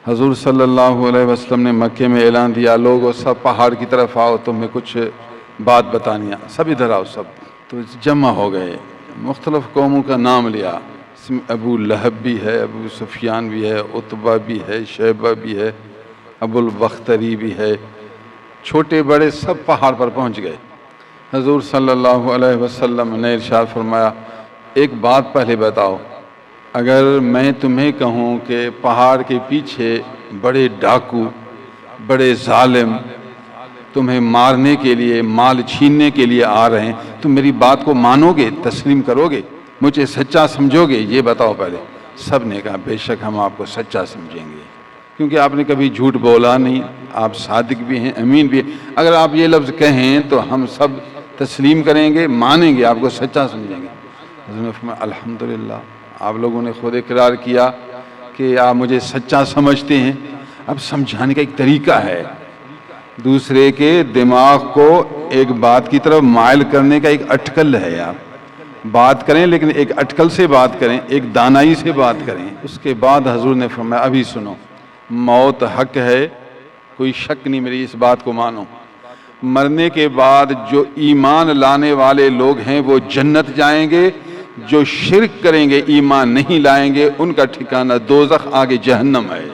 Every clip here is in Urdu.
حضور صلی اللہ علیہ وسلم نے مکے میں اعلان دیا، لوگوں سب پہاڑ کی طرف آؤ، تمہیں کچھ بات بتانی ہے، سب ادھر آؤ۔ سب تو جمع ہو گئے، مختلف قوموں کا نام لیا، اس میں ابو لہب بھی ہے، ابو سفیان بھی ہے، عتبہ بھی ہے، شیبہ بھی ہے، ابو البختری بھی ہے، چھوٹے بڑے سب پہاڑ پر پہنچ گئے۔ حضور صلی اللہ علیہ وسلم نے ارشاد فرمایا، ایک بات پہلے بتاؤ، اگر میں تمہیں کہوں کہ پہاڑ کے پیچھے بڑے ڈاکو، بڑے ظالم تمہیں مارنے کے لیے، مال چھیننے کے لیے آ رہے ہیں، تم میری بات کو مانو گے، تسلیم کرو گے، مجھے سچا سمجھو گے؟ یہ بتاؤ پہلے۔ سب نے کہا بے شک ہم آپ کو سچا سمجھیں گے، کیونکہ آپ نے کبھی جھوٹ بولا نہیں، آپ صادق بھی ہیں، امین بھی ہیں۔ اگر آپ یہ لفظ کہیں تو ہم سب تسلیم کریں گے، مانیں گے، آپ کو سچا سمجھیں گے۔ حضور نے فرمایا الحمدللہ، آپ لوگوں نے خود اقرار کیا کہ آپ مجھے سچا سمجھتے ہیں۔ اب سمجھانے کا ایک طریقہ ہے، دوسرے کے دماغ کو ایک بات کی طرف مائل کرنے کا ایک اٹکل ہے۔ آپ بات کریں لیکن ایک اٹکل سے بات کریں، ایک دانائی سے بات کریں۔ اس کے بعد حضور نے فرمایا ابھی سنو، موت حق ہے، کوئی شک نہیں، میری اس بات کو مانو۔ مرنے کے بعد جو ایمان لانے والے لوگ ہیں وہ جنت جائیں گے، جو شرک کریں گے، ایمان نہیں لائیں گے، ان کا ٹھکانہ دوزخ، آگے جہنم ہے۔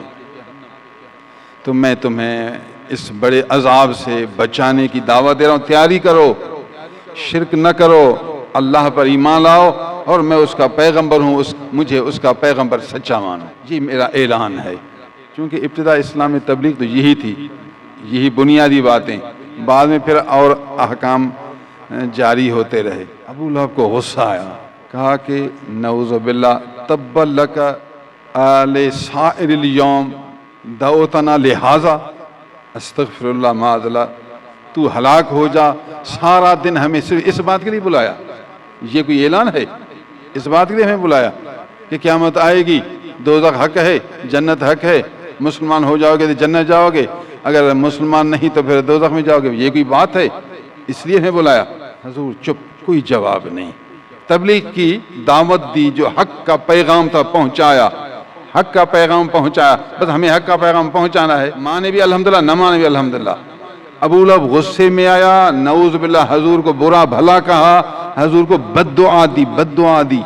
تو میں تمہیں اس بڑے عذاب سے بچانے کی دعوت دے رہا ہوں، تیاری کرو، شرک نہ کرو، اللہ پر ایمان لاؤ، اور میں اس کا پیغمبر ہوں، مجھے اس کا پیغمبر سچا مانو۔ یہ میرا اعلان ہے، کیونکہ ابتدا اسلام میں تبلیغ تو یہی تھی، یہی بنیادی باتیں، بعد میں پھر اور احکام جاری ہوتے رہے۔ ابو لہب کو غصہ آیا، کہا کہ نعوذ باللہ تب لک آل سائر الیوم دعوتنا لہذا، استغفر اللہ معاذ اللہ، تو ہلاک ہو جا، سارا دن ہمیں صرف اس بات کے لیے بلایا۔ یہ کوئی اعلان ہے؟ اس بات کے لیے ہمیں بلایا کہ قیامت آئے گی، دوزخ حق ہے، جنت حق ہے، مسلمان ہو جاؤ گے تو جنت جاؤ گے، اگر مسلمان نہیں تو پھر دوزخ میں جاؤ گے، یہ کوئی بات ہے؟ اس لیے ہمیں بلایا۔ حضور چپ، کوئی جواب نہیں۔ تبلیغ کی دعوت دی، جو حق کا پیغام تھا پہنچایا، حق کا پیغام پہنچایا، بس ہمیں حق کا پیغام پہنچانا ہے، مانے بھی الحمدللہ، نہ مانے بھی الحمدللہ۔ ابو لہب غصے میں آیا، نعوذ باللہ حضور کو برا بھلا کہا، حضور کو بد دعا دی، بد دعا دی۔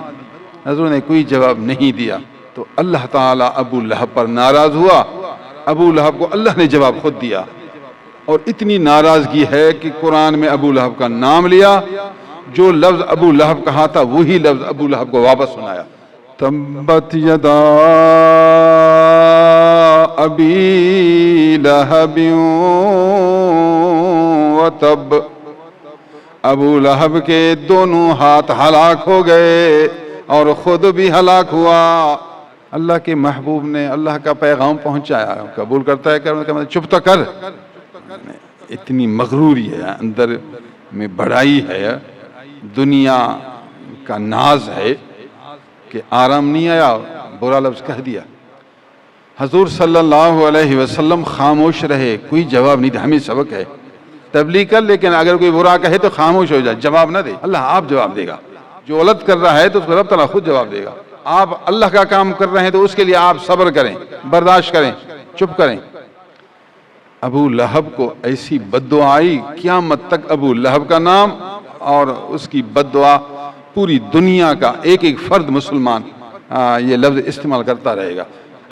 حضور نے کوئی جواب نہیں دیا، تو اللہ تعالیٰ ابو لہب پر ناراض ہوا، ابو لہب کو اللہ نے جواب خود دیا، اور اتنی ناراضگی ہے کہ قرآن میں ابو لہب کا نام لیا، جو لفظ ابو لہب کہا تھا وہی لفظ ابو لہب کو واپس سنایا۔ تبت یدا ابی لہب وتب، ابو لہب کے دونوں ہاتھ ہلاک ہو گئے اور خود بھی ہلاک ہوا۔ اللہ کے محبوب نے اللہ کا پیغام پہنچایا، قبول کرتا ہے کہ چپ تو کر۔ اتنی مغروری ہے، اندر میں بڑائی ہے، دنیا کا ناز ہے کہ آرام نہیں آیا، برا لفظ کہہ دیا۔ حضور صلی اللہ علیہ وسلم خاموش رہے، کوئی جواب نہیں دیا۔ ہمیں سبق ہے، تبلیغ کر، لیکن اگر کوئی برا کہے تو خاموش ہو جائے، جواب نہ دے۔ اللہ آپ جواب دے گا، جو غلط کر رہا ہے تو اس کو رب تعالیٰ خود جواب دے گا۔ آپ اللہ کا کام کر رہے ہیں تو اس کے لیے آپ صبر کریں، برداشت کریں، چپ کریں۔ ابو لہب کو ایسی بد دعا آئی، قیامت تک ابو لہب کا نام اور اس کی بد دعا پوری دنیا کا ایک ایک فرد مسلمان یہ لفظ استعمال کرتا رہے گا۔